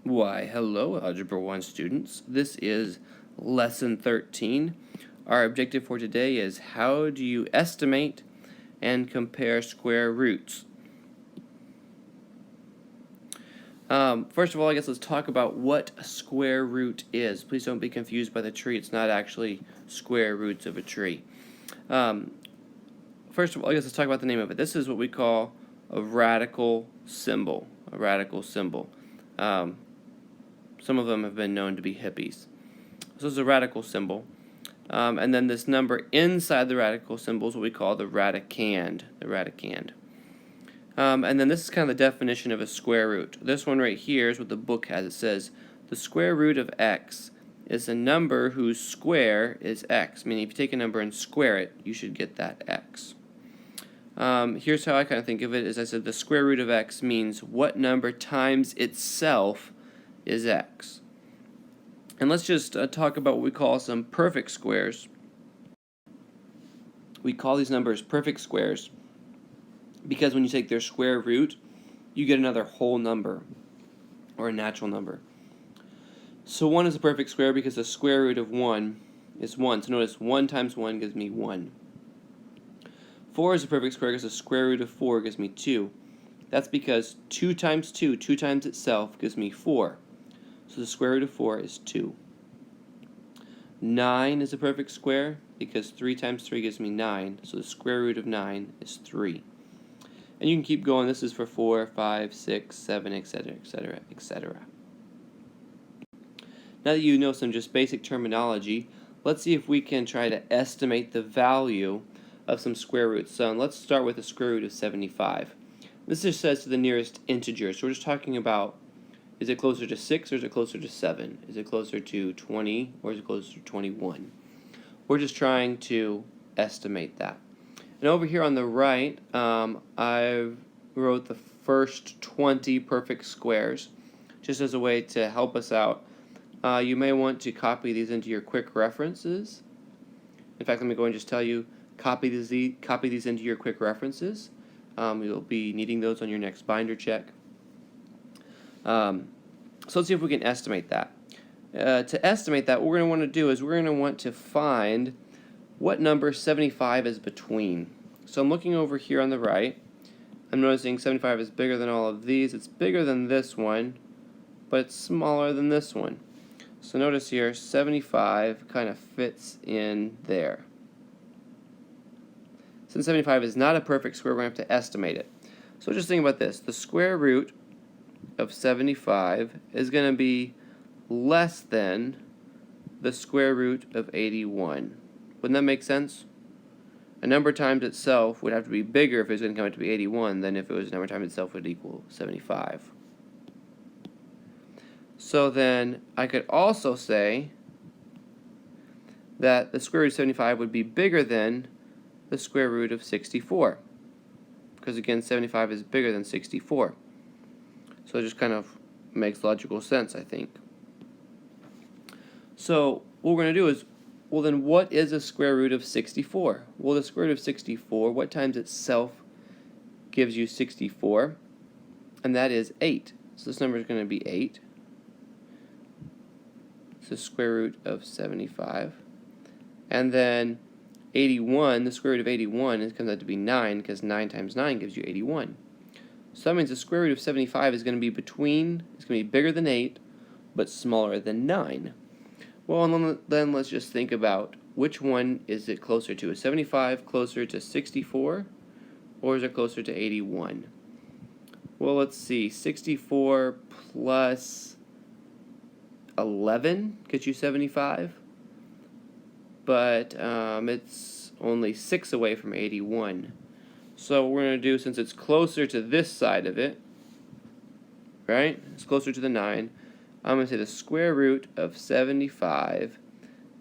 Why, hello, Algebra 1 students. This is Lesson 13. Our objective for today is how do you estimate and compare square roots? First of all, I guess let's talk about what a square root is. Please don't be confused by the tree. It's not actually square roots of a tree. First of all, I guess let's talk about the name of it. This is what we call a radical symbol. A radical symbol. Some of them have been known to be hippies. So it's a radical symbol. And then this number inside the radical symbol is what we call the radicand. And then this is kind of the definition of a square root. This one right here is what the book has. It says, the square root of x is a number whose square is x. Meaning if you take a number and square it, you should get that x. Here's how I kind of think of it. As I said, the square root of x means what number times itself is x. And let's just talk about what we call some perfect squares. We call these numbers perfect squares because when you take their square root, you get another whole number or a natural number. So 1 is a perfect square because the square root of 1 is 1. So notice 1 times 1 gives me 1. 4 is a perfect square because the square root of 4 gives me 2. That's because 2 times 2, 2 times itself, gives me 4. So the square root of 4 is 2. 9 is a perfect square because 3 times 3 gives me 9. So the square root of 9 is 3. And you can keep going. This is for 4, 5, 6, 7, etc., etc., etc. Now that you know some just basic terminology, let's see if we can try to estimate the value of some square roots. So let's start with the square root of 75. This just says to the nearest integer. So we're just talking about, is it closer to 6 or is it closer to 7? Is it closer to 20 or is it closer to 21? We're just trying to estimate that. And over here on the right, I wrote the first 20 perfect squares just as a way to help us out. You may want to copy these into your quick references. In fact, let me go and just tell you, copy these into your quick references. You'll be needing those on your next binder check. So let's see if we can estimate that. To estimate that, what we're going to want to do is we're going to want to find what number 75 is between. So I'm looking over here on the right. I'm noticing 75 is bigger than all of these. It's bigger than this one, but it's smaller than this one. So notice here, 75 kind of fits in there. Since 75 is not a perfect square, we're going to have to estimate it. So just think about this. The square root of 75 is going to be less than the square root of 81. Wouldn't that make sense? A number times itself would have to be bigger if it was going to come out to be 81 than if it was a number times itself would equal 75. So then I could also say that the square root of 75 would be bigger than the square root of 64. Because again, 75 is bigger than 64. So it just kind of makes logical sense, I think. So what we're going to do is, well then what is a square root of 64? Well, the square root of 64, what times itself gives you 64? And that is 8. So this number is going to be 8. It's the square root of 75. And then 81, the square root of 81, it comes out to be 9 because 9 times 9 gives you 81. So that means the square root of 75 is going to be it's going to be bigger than 8, but smaller than 9. Well, and then let's just think about which one is it closer to. Is 75 closer to 64, or is it closer to 81? Well, let's see. 64 plus 11 gets you 75, but it's only 6 away from 81. So what we're going to do, since it's closer to this side of it, right? It's closer to the 9. I'm going to say the square root of 75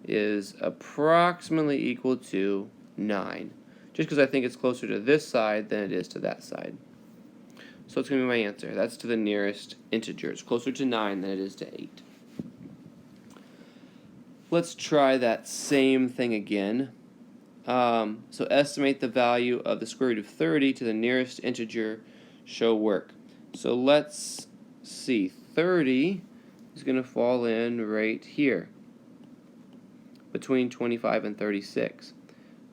is approximately equal to 9. Just because I think it's closer to this side than it is to that side. So it's going to be my answer. That's to the nearest integer. It's closer to 9 than it is to 8. Let's try that same thing again. So estimate the value of the square root of 30 to the nearest integer. Show work. So let's see. 30 is going to fall in right here, between 25 and 36.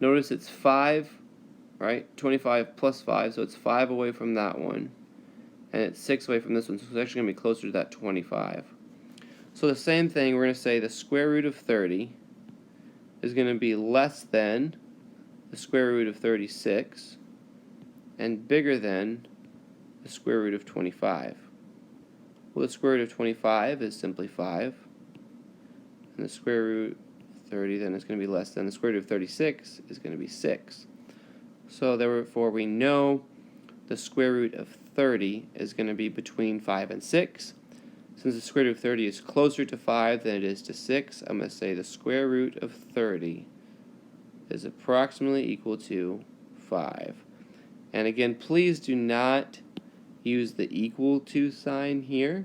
Notice it's 5, right? 25 plus 5, so it's 5 away from that one. And it's 6 away from this one, so it's actually going to be closer to that 25. So the same thing, we're going to say the square root of 30 is going to be less than the square root of 36 and bigger than the square root of 25. Well, the square root of 25 is simply 5, and the square root of 30 then is going to be less than the square root of 36 is going to be 6. So therefore we know the square root of 30 is going to be between 5 and 6. Since the square root of 30 is closer to 5 than it is to 6, I'm going to say the square root of 30 is approximately equal to 5. And again, please do not use the equal to sign here.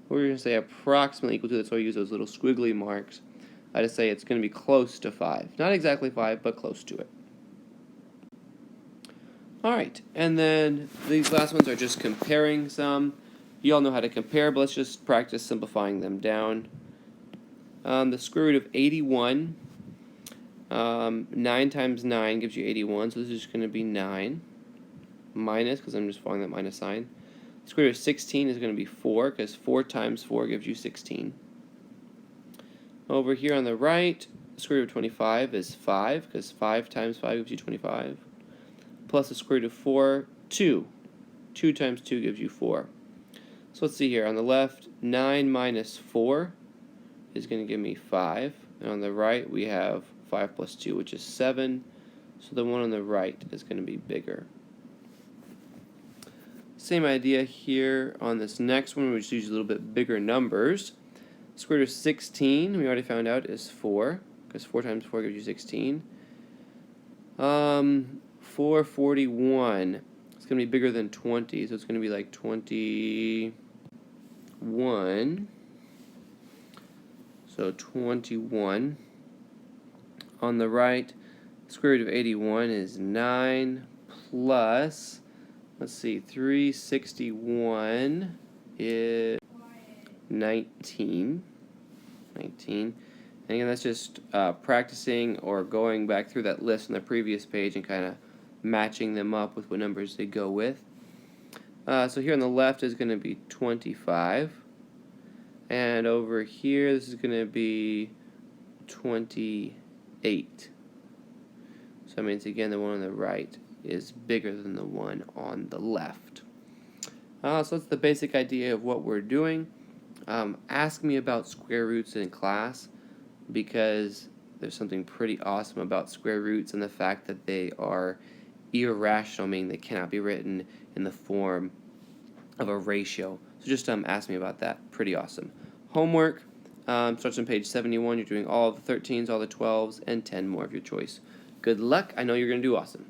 We're going to say approximately equal to, that's why I use those little squiggly marks. I just say it's going to be close to 5. Not exactly 5, but close to it. Alright, and then these last ones are just comparing some. You all know how to compare, but let's just practice simplifying them down. The square root of 81, 9 times 9 gives you 81, so this is just going to be 9. Minus, because I'm just following that minus sign. The square root of 16 is going to be 4, because 4 times 4 gives you 16. Over here on the right, the square root of 25 is 5, because 5 times 5 gives you 25. Plus the square root of 4, 2. 2 times 2 gives you 4. So let's see here. On the left, 9 minus 4 is going to give me 5. And on the right, we have 5 plus 2, which is 7. So the one on the right is going to be bigger. Same idea here on this next one. We just use a little bit bigger numbers. Square root of 16, we already found out, is 4. Because 4 times 4 gives you 16. 441. It's going to be bigger than 20, so it's going to be like 21. So 21. On the right, square root of 81 is 9 plus, let's see, 361 is 19. 19. And again, that's just practicing or going back through that list on the previous page and kind of matching them up with what numbers they go with. So here on the left is going to be 25. And over here, this is going to be 28. So that means, again, the one on the right is bigger than the one on the left. So that's the basic idea of what we're doing. Ask me about square roots in class, because there's something pretty awesome about square roots and the fact that they are irrational, meaning they cannot be written in the form of a ratio. So just ask me about that. Pretty awesome. Homework starts on page 71. You're doing all the 13s, all the 12s, and 10 more of your choice. Good luck. I know you're going to do awesome.